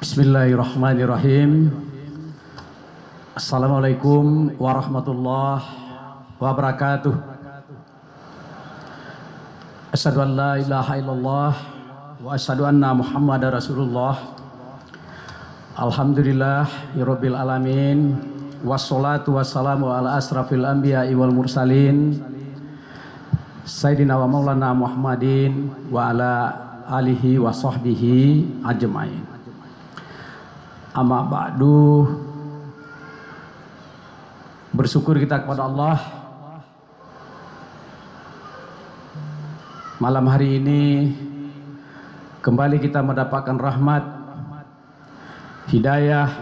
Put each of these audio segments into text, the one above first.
Bismillahirrahmanirrahim. Assalamualaikum warahmatullahi wabarakatuh. Asyhadu an la ilaha illallah wa asyhadu anna Muhammadar Rasulullah. Alhamdulillahirabbil alamin. Wassalatu wassalamu ala asrafil anbiya'i wal mursalin. Sayyidina wa maulana Muhammadin wa ala alihi wa sahbihi ajmain. Amma ba'du. Bersyukur kita kepada Allah, malam hari ini kembali kita mendapatkan rahmat, hidayah,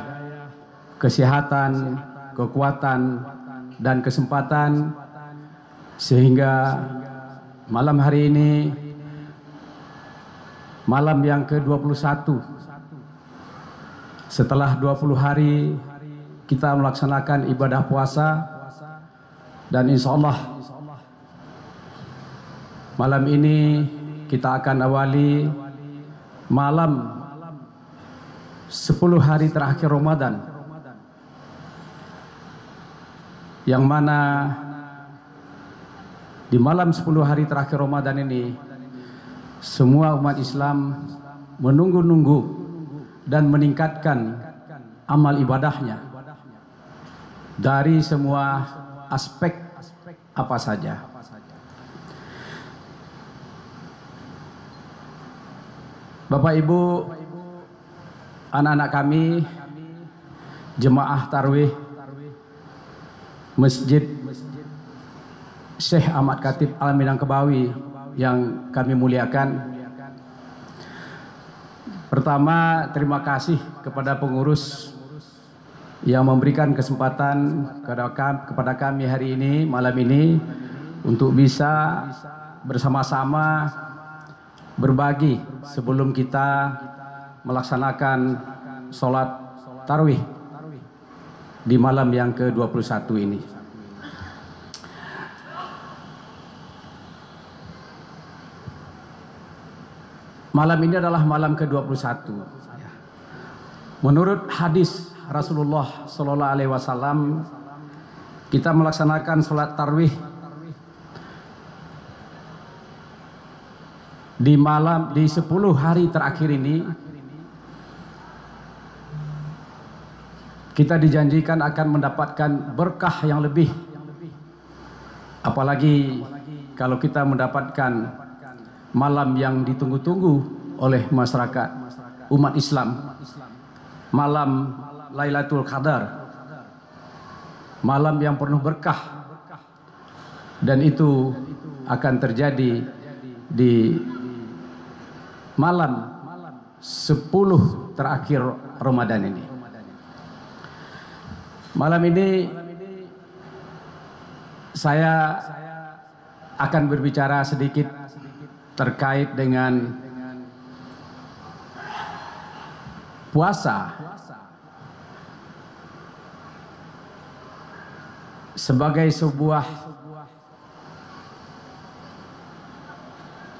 kesehatan, kekuatan dan kesempatan, sehingga malam hari ini, malam yang ke-21 setelah 20 hari kita melaksanakan ibadah puasa, dan insya Allah malam ini kita akan awali malam 10 hari terakhir Ramadan, yang mana di malam 10 hari terakhir Ramadan ini semua umat Islam menunggu-nunggu dan meningkatkan amal ibadahnya dari semua aspek apa saja. Bapak Ibu, anak-anak kami, jemaah tarwih Masjid Syekh Ahmad Khatib Al-Minangkabawi yang kami muliakan. Pertama, terima kasih kepada pengurus yang memberikan kesempatan kepada kami hari ini, malam ini, untuk bisa bersama-sama berbagi sebelum kita melaksanakan sholat tarawih di malam yang ke-21 ini. Malam ini adalah malam ke-21. Menurut hadis Rasulullah Sallallahu Alaihi Wasallam, kita melaksanakan sholat tarawih di malam di 10 hari terakhir ini. Kita dijanjikan akan mendapatkan berkah yang lebih, apalagi kalau kita mendapatkan malam yang ditunggu-tunggu oleh masyarakat umat Islam, malam Lailatul Qadar, malam yang penuh berkah, dan itu akan terjadi di malam 10 terakhir Ramadan ini. Malam ini saya akan berbicara sedikit terkait dengan puasa sebagai sebuah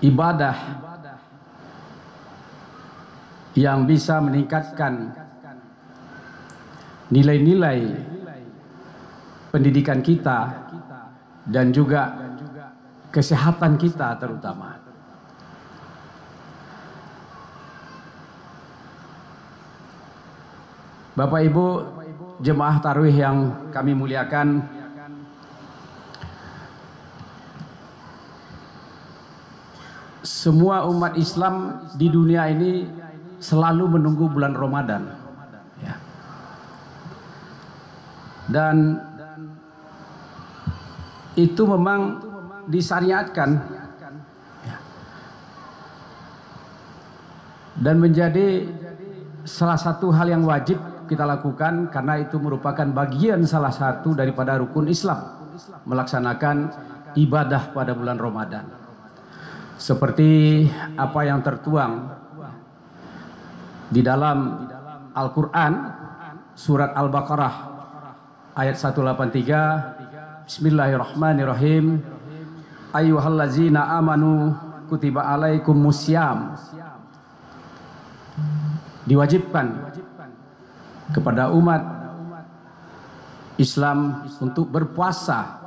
ibadah yang bisa meningkatkan nilai-nilai pendidikan kita dan juga kesehatan kita terutama. Bapak Ibu jemaah tarawih yang kami muliakan, semua umat Islam di dunia ini selalu menunggu bulan Ramadan, ya. Dan itu memang disyariatkan, ya, dan menjadi salah satu hal yang wajib kita lakukan, karena itu merupakan bagian salah satu daripada rukun Islam, melaksanakan ibadah pada bulan Ramadan. Seperti apa yang tertuang di dalam Al-Quran, surat Al-Baqarah ayat 183, Bismillahirrahmanirrahim. Ayyuhallazina amanu kutiba alaikumus syiyam diwajibkan kepada umat Islam untuk berpuasa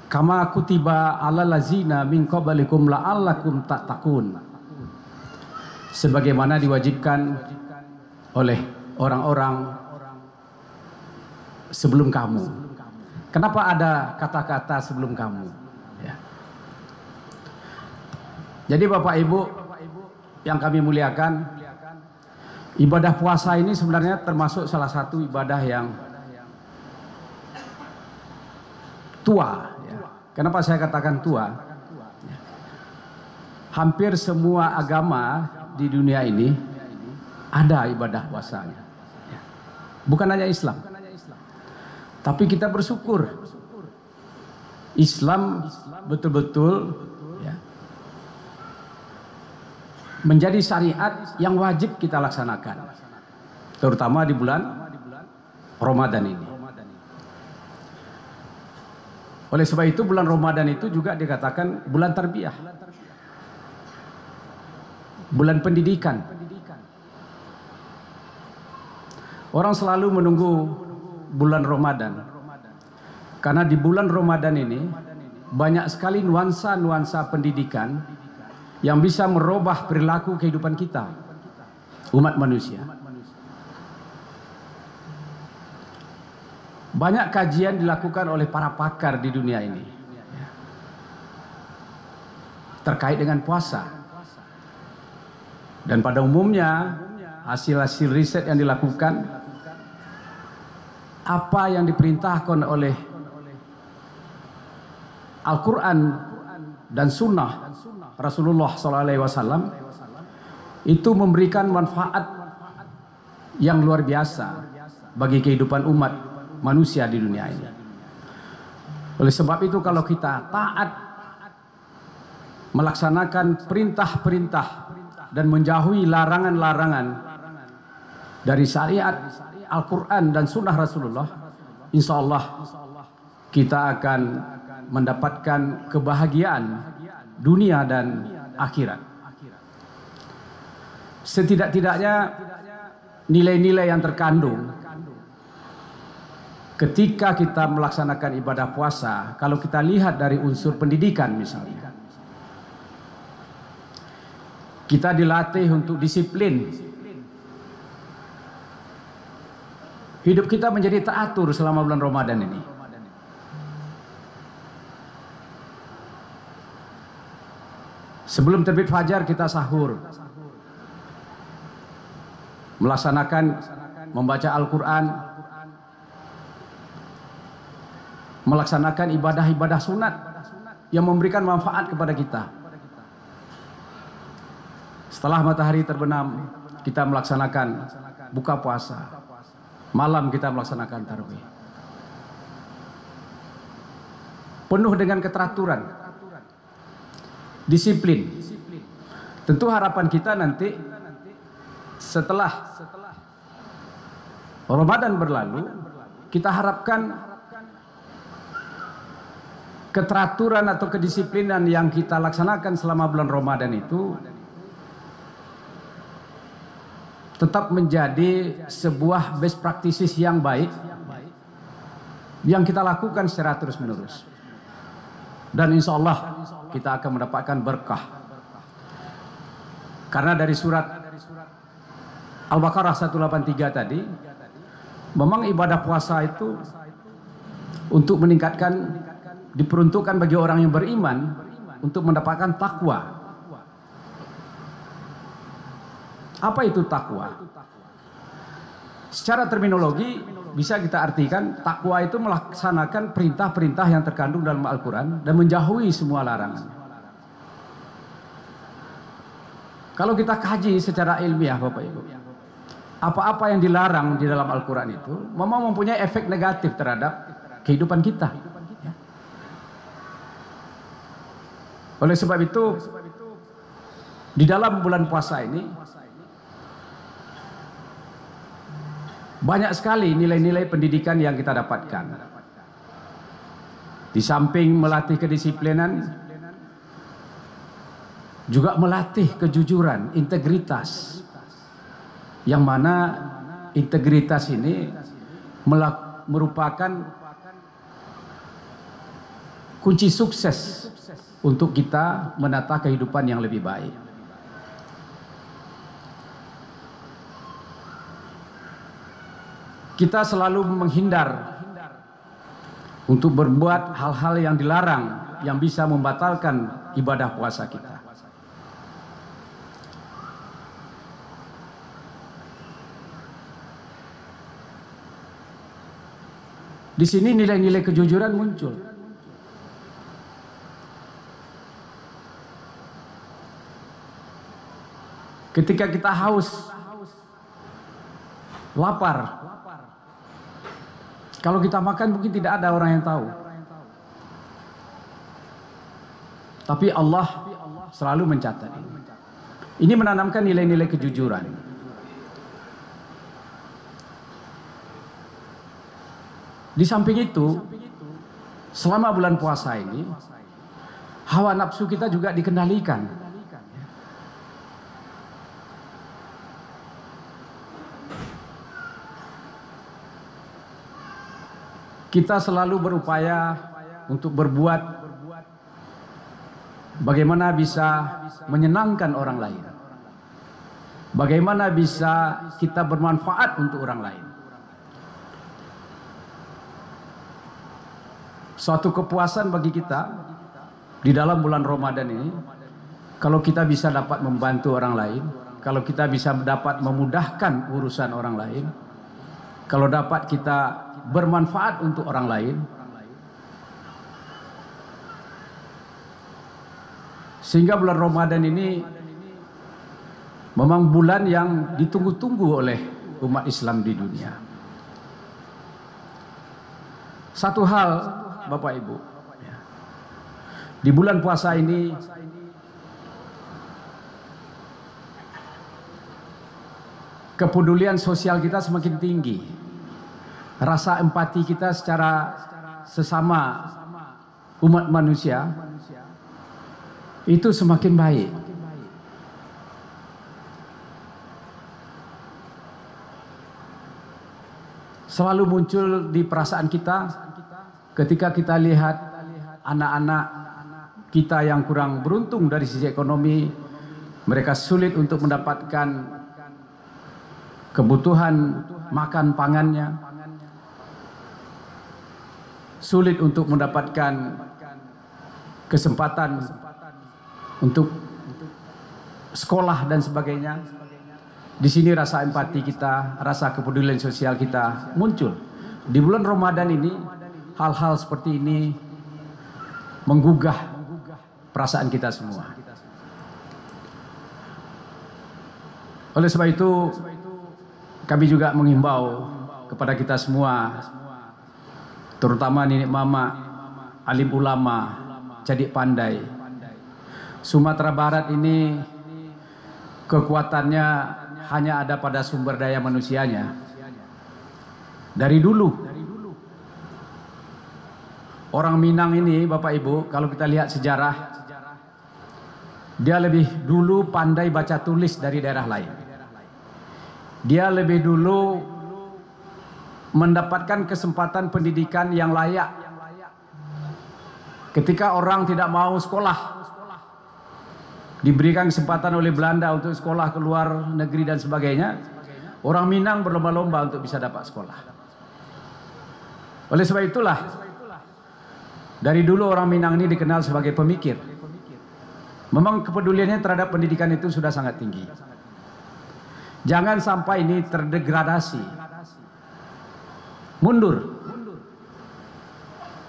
kama kutiba alal ladzina min qablikum la'allakum tattaqun, sebagaimana diwajibkan oleh orang-orang sebelum kamu. Kenapa ada kata-kata sebelum kamu? Ya. Jadi Bapak Ibu yang kami muliakan, ibadah puasa ini sebenarnya termasuk salah satu ibadah yang tua. Kenapa saya katakan tua? Hampir semua agama di dunia ini ada ibadah puasanya. Bukan hanya Islam. Tapi kita bersyukur Islam betul-betul menjadi syariat yang wajib kita laksanakan, terutama di bulan Ramadan ini. Oleh sebab itu bulan Ramadan itu juga dikatakan bulan tarbiyah, bulan pendidikan. Orang selalu menunggu bulan Ramadan karena di bulan Ramadan ini banyak sekali nuansa-nuansa pendidikan yang bisa merubah perilaku kehidupan kita, umat manusia. Banyak kajian dilakukan oleh para pakar di dunia ini terkait dengan puasa. Dan pada umumnya hasil-hasil riset yang dilakukan, apa yang diperintahkan oleh Al-Quran dan Sunnah Rasulullah SAW itu memberikan manfaat yang luar biasa bagi kehidupan umat manusia di dunia ini. Oleh sebab itu kalau kita taat melaksanakan perintah-perintah dan menjauhi larangan-larangan dari syariat Al-Quran dan Sunnah Rasulullah, insya Allah kita akan mendapatkan kebahagiaan dunia dan akhirat. Setidak-tidaknya nilai-nilai yang terkandung ketika kita melaksanakan ibadah puasa, kalau kita lihat dari unsur pendidikan misalnya, kita dilatih untuk disiplin. Hidup kita menjadi teratur selama bulan Ramadan ini. Sebelum terbit fajar kita sahur, melaksanakan membaca Al-Quran, melaksanakan ibadah-ibadah sunat yang memberikan manfaat kepada kita. Setelah matahari terbenam, kita melaksanakan buka puasa. Malam kita melaksanakan tarawih. Penuh dengan keteraturan, disiplin. Tentu harapan kita nanti setelah Ramadan berlalu, kita harapkan keteraturan atau kedisiplinan yang kita laksanakan selama bulan Ramadan itu tetap menjadi sebuah best practices yang baik yang kita lakukan secara terus-menerus. Dan insya Allah kita akan mendapatkan berkah. Karena dari surat Al-Baqarah 183 tadi, memang ibadah puasa itu untuk meningkatkan, diperuntukkan bagi orang yang beriman untuk mendapatkan takwa. Apa itu takwa? Secara terminologi bisa kita artikan takwa itu melaksanakan perintah-perintah yang terkandung dalam Al-Quran dan menjauhi semua larangan. Kalau kita kaji secara ilmiah Bapak Ibu, apa-apa yang dilarang di dalam Al-Quran itu memang mempunyai efek negatif terhadap kehidupan kita. Oleh sebab itu, di dalam bulan puasa ini Banyak sekali nilai-nilai pendidikan yang kita dapatkan. Di samping melatih kedisiplinan, juga melatih kejujuran, integritas. Yang mana integritas ini merupakan kunci sukses untuk kita menata kehidupan yang lebih baik. Kita selalu menghindar untuk berbuat hal-hal yang dilarang, yang bisa membatalkan ibadah puasa kita. Di sini nilai-nilai kejujuran muncul. Ketika kita haus, lapar, kalau kita makan mungkin tidak ada orang yang tahu. Tapi Allah selalu mencatat ini. Ini menanamkan nilai-nilai kejujuran. Di samping itu, selama bulan puasa ini, hawa nafsu kita juga dikendalikan. Kita selalu berupaya untuk berbuat bagaimana bisa menyenangkan orang lain. Bagaimana bisa kita bermanfaat untuk orang lain. Suatu kepuasan bagi kita di dalam bulan Ramadan ini, kalau kita bisa dapat membantu orang lain, kalau kita bisa dapat memudahkan urusan orang lain, kalau dapat kita bermanfaat untuk orang lain, sehingga bulan Ramadan ini memang bulan yang ditunggu-tunggu oleh umat Islam di dunia. Satu hal Bapak Ibu, di bulan puasa ini kepedulian sosial kita semakin tinggi. Rasa empati kita secara sesama umat manusia itu semakin baik. Selalu muncul di perasaan kita ketika kita lihat anak-anak kita yang kurang beruntung dari sisi ekonomi, mereka sulit untuk mendapatkan kebutuhan makan pangannya, sulit untuk mendapatkan kesempatan untuk sekolah dan sebagainya. Di sini rasa empati kita, rasa kepedulian sosial kita muncul. Di bulan Ramadan ini, hal-hal seperti ini menggugah perasaan kita semua. Oleh sebab itu, kami juga menghimbau kepada kita semua, terutama nenek mama, alim ulama, cadik pandai. Sumatera Barat ini kekuatannya hanya ada pada sumber daya manusianya. Dari dulu, orang Minang ini Bapak Ibu, kalau kita lihat sejarah, dia lebih dulu pandai baca tulis dari daerah lain. Dia lebih dulu mendapatkan kesempatan pendidikan yang layak. Ketika orang tidak mau sekolah, diberikan kesempatan oleh Belanda untuk sekolah ke luar negeri dan sebagainya, orang Minang berlomba-lomba untuk bisa dapat sekolah. Oleh sebab itulah, dari dulu orang Minang ini dikenal sebagai pemikir. Memang kepeduliannya terhadap pendidikan itu sudah sangat tinggi. Jangan sampai ini terdegradasi, mundur.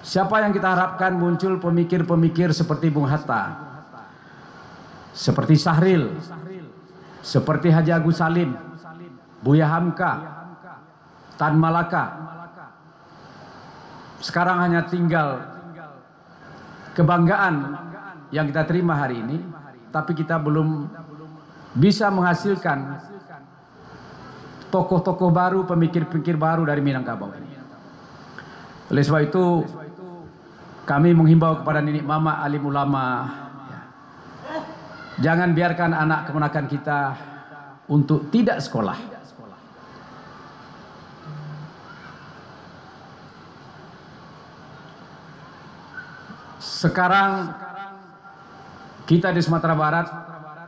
Siapa yang kita harapkan muncul pemikir-pemikir seperti Bung Hatta, seperti Sahril, seperti Haji Agus Salim, Buya Hamka, Tan Malaka. Sekarang hanya tinggal kebanggaan yang kita terima hari ini, tapi kita belum bisa menghasilkan tokoh-tokoh baru, pemikir-pemikir baru dari Minangkabau ini. Oleh sebab itu kami menghimbau kepada nenek mama alim ulama, ya, jangan biarkan anak keponakan kita untuk tidak sekolah. Sekarang kita di Sumatera Barat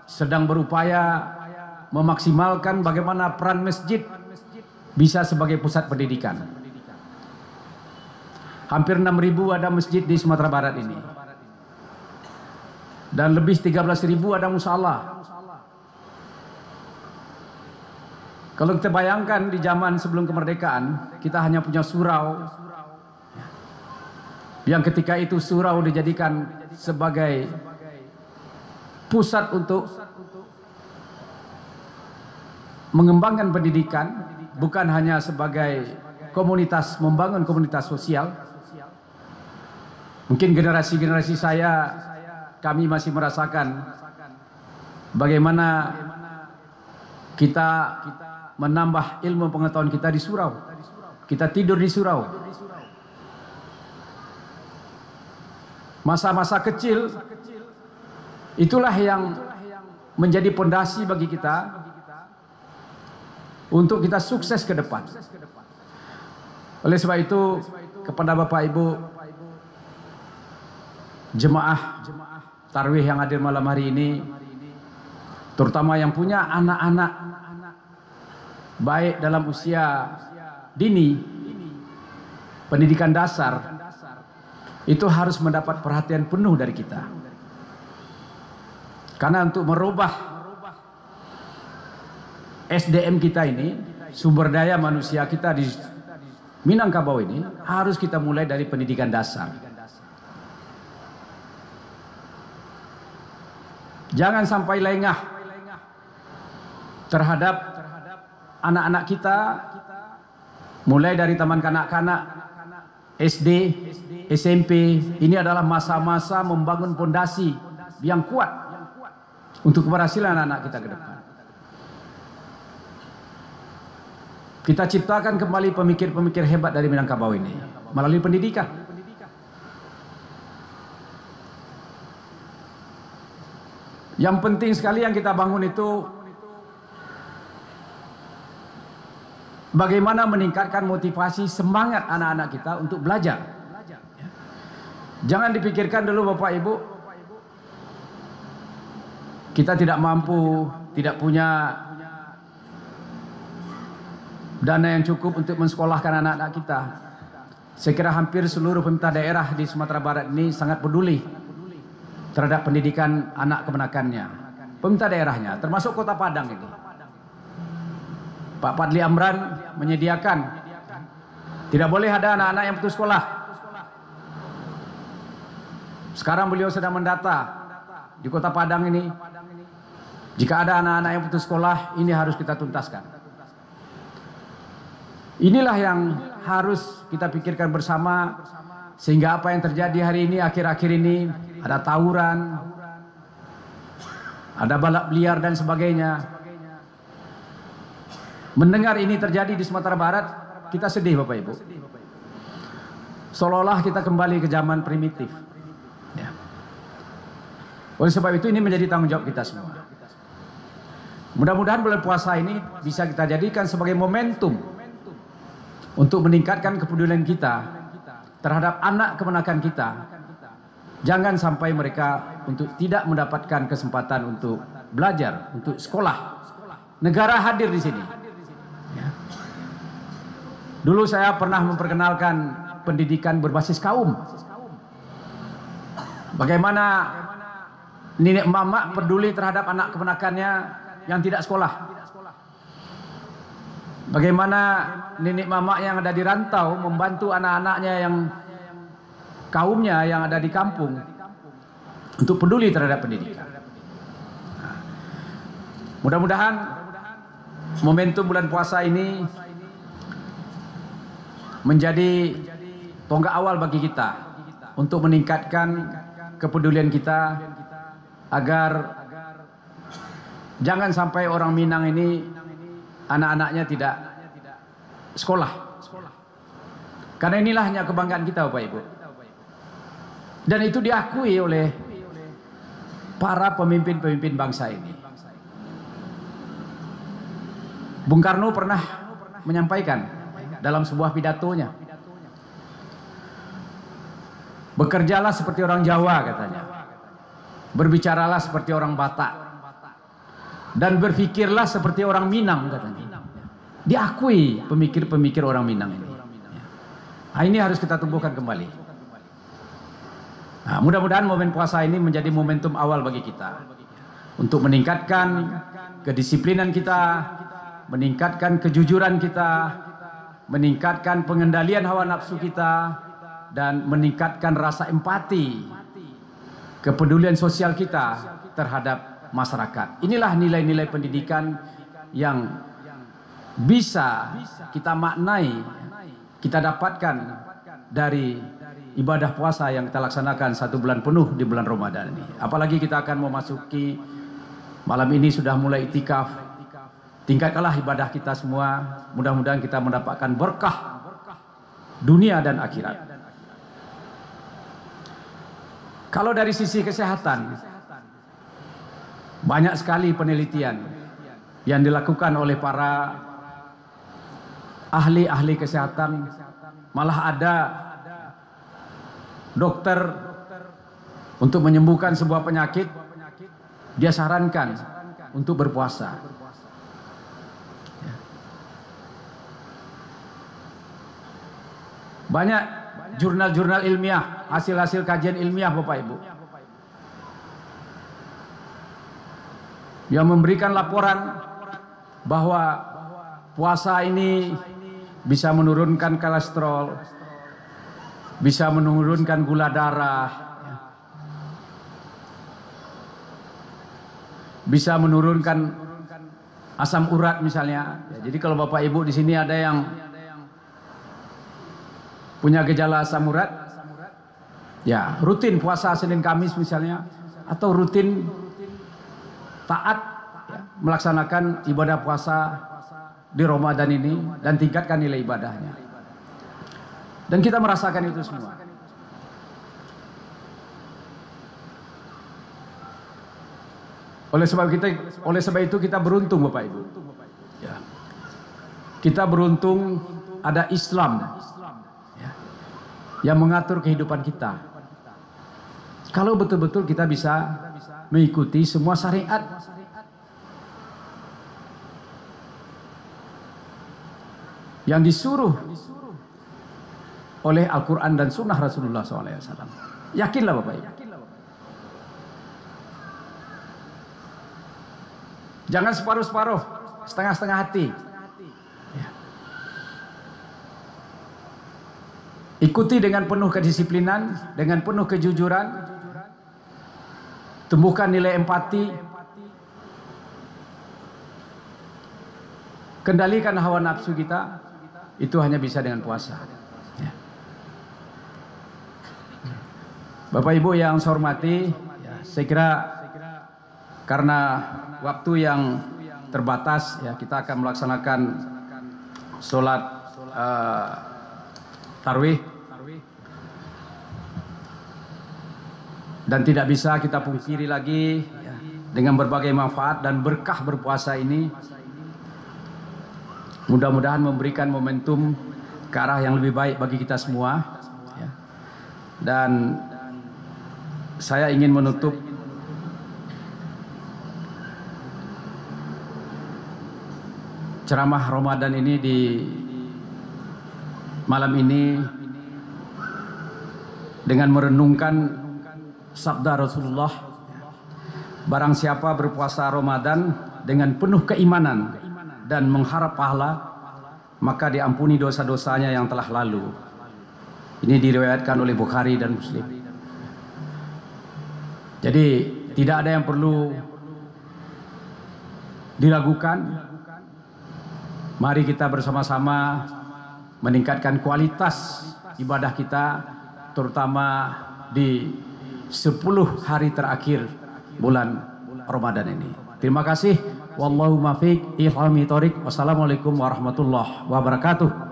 sedang berupaya memaksimalkan bagaimana peran masjid bisa sebagai pusat pendidikan. Hampir 6.000 ada masjid di Sumatera Barat ini. Dan lebih 13.000 ada musala. Kalau kita bayangkan di zaman sebelum kemerdekaan, kita hanya punya surau. Yang ketika itu surau dijadikan sebagai pusat untuk mengembangkan pendidikan, bukan hanya sebagai komunitas, membangun komunitas sosial. Mungkin generasi-generasi saya, kami masih merasakan bagaimana kita menambah ilmu pengetahuan kita di surau. Kita tidur di surau. Masa-masa kecil itulah yang menjadi pondasi bagi kita untuk kita sukses ke depan. Oleh sebab itu, kepada Bapak Ibu jemaah tarawih yang hadir malam hari ini, terutama yang punya anak-anak baik dalam usia dini, pendidikan dasar, itu harus mendapat perhatian penuh dari kita. Karena untuk merubah SDM kita ini, sumber daya manusia kita di Minangkabau ini, harus kita mulai dari pendidikan dasar. Jangan sampai lengah terhadap anak-anak kita, mulai dari taman kanak-kanak, SD, SMP. Ini adalah masa-masa membangun fondasi yang kuat untuk keberhasilan anak kita ke depan. Kita ciptakan kembali pemikir-pemikir hebat dari Minangkabau ini melalui pendidikan. Yang penting sekali yang kita bangun itu bagaimana meningkatkan motivasi semangat anak-anak kita untuk belajar. Jangan dipikirkan dulu Bapak Ibu, kita tidak mampu, tidak punya dana yang cukup untuk mensekolahkan anak-anak kita. Saya kira hampir seluruh pemerintah daerah di Sumatera Barat ini sangat peduli terhadap pendidikan anak keponakannya. Pemerintah daerahnya, termasuk Kota Padang ini. Pak Padli Amran menyediakan, tidak boleh ada anak-anak yang putus sekolah. Sekarang beliau sedang mendata di Kota Padang ini, jika ada anak-anak yang putus sekolah, ini harus kita tuntaskan. Inilah yang harus kita pikirkan bersama, sehingga apa yang terjadi hari ini, akhir-akhir ini, ada tawuran, ada balap liar dan sebagainya. Mendengar ini terjadi di Sumatera Barat, kita sedih Bapak Ibu. Seolah-olah kita kembali ke zaman primitif. Ya. Oleh sebab itu ini menjadi tanggung jawab kita semua. Mudah-mudahan bulan puasa ini bisa kita jadikan sebagai momentum untuk meningkatkan kepedulian kita terhadap anak keponakan kita. Jangan sampai mereka untuk tidak mendapatkan kesempatan untuk belajar, untuk sekolah. Negara hadir di sini. Ya. Dulu saya pernah memperkenalkan pendidikan berbasis kaum. Bagaimana nenek mama peduli terhadap anak keponakannya yang tidak sekolah. Bagaimana nenek mama yang ada di rantau membantu anak-anaknya yang kaumnya yang ada di kampung untuk peduli terhadap pendidikan. Mudah-mudahan momentum bulan puasa ini menjadi tonggak awal bagi kita untuk meningkatkan kepedulian kita agar jangan sampai orang Minang ini anak-anaknya tidak sekolah. Karena inilah hanya kebanggaan kita Bapak Ibu. Dan itu diakui oleh para pemimpin-pemimpin bangsa ini. Bung Karno pernah menyampaikan dalam sebuah pidatonya, bekerjalah seperti orang Jawa katanya, berbicaralah seperti orang Batak, dan berpikirlah seperti orang Minang katanya. Diakui pemikir-pemikir orang Minang ini. Nah, ini harus kita tumbuhkan kembali. Nah, mudah-mudahan momen puasa ini menjadi momentum awal bagi kita untuk meningkatkan kedisiplinan kita, meningkatkan kejujuran kita, meningkatkan pengendalian hawa nafsu kita, dan meningkatkan rasa empati, kepedulian sosial kita terhadap masyarakat. Inilah nilai-nilai pendidikan yang bisa kita maknai, kita dapatkan dari ibadah puasa yang kita laksanakan 1 bulan penuh di bulan Ramadan ini. Apalagi kita akan memasuki malam ini sudah mulai itikaf. Tingkatkanlah ibadah kita semua. Mudah-mudahan kita mendapatkan berkah dunia dan akhirat. Kalau dari sisi kesehatan, banyak sekali penelitian yang dilakukan oleh para ahli-ahli kesehatan. Malah ada dokter untuk menyembuhkan sebuah penyakit, dia sarankan untuk berpuasa. Banyak jurnal-jurnal ilmiah, hasil-hasil kajian ilmiah Bapak Ibu, yang memberikan laporan bahwa puasa ini bisa menurunkan kolesterol, bisa menurunkan gula darah, bisa menurunkan asam urat misalnya. Jadi kalau Bapak Ibu di sini ada yang punya gejala asam urat, ya rutin puasa Senin Kamis misalnya, atau rutin taat ya, melaksanakan ibadah puasa di Ramadan ini dan tingkatkan nilai ibadahnya. Dan kita merasakan itu semua. Oleh sebab itu kita beruntung Bapak Ibu. Ya. Kita beruntung ada Islam ya, yang mengatur kehidupan kita. Kalau betul-betul kita bisa mengikuti semua syariat yang disuruh oleh Al-Quran dan Sunnah Rasulullah SAW. Yakinlah Bapak Ibu. Jangan separuh-separuh, setengah-setengah hati. Ya. Ikuti dengan penuh kedisiplinan, dengan penuh kejujuran. Tumbuhkan nilai empati. Kendalikan hawa nafsu kita. Itu hanya bisa dengan puasa. Ya. Bapak Ibu yang saya hormati, ya, saya kira karena waktu yang terbatas, ya, kita akan melaksanakan sholat tarawih, dan tidak bisa kita pungkiri lagi ya, dengan berbagai manfaat dan berkah berpuasa ini, mudah-mudahan memberikan momentum ke arah yang lebih baik bagi kita semua ya. Dan saya ingin menutup ceramah Ramadan ini di malam ini dengan merenungkan sabda Rasulullah, barang siapa berpuasa Ramadan dengan penuh keimanan dan mengharap pahala, maka diampuni dosa-dosanya yang telah lalu. Ini diriwayatkan oleh Bukhari dan Muslim. Jadi tidak ada yang perlu diragukan. Mari kita bersama-sama meningkatkan kualitas ibadah kita, terutama di 10 hari terakhir bulan Ramadan ini. Terima kasih. Wallahu muwaffiq ila aqwamit thoriq. Wassalamualaikum warahmatullahi wabarakatuh.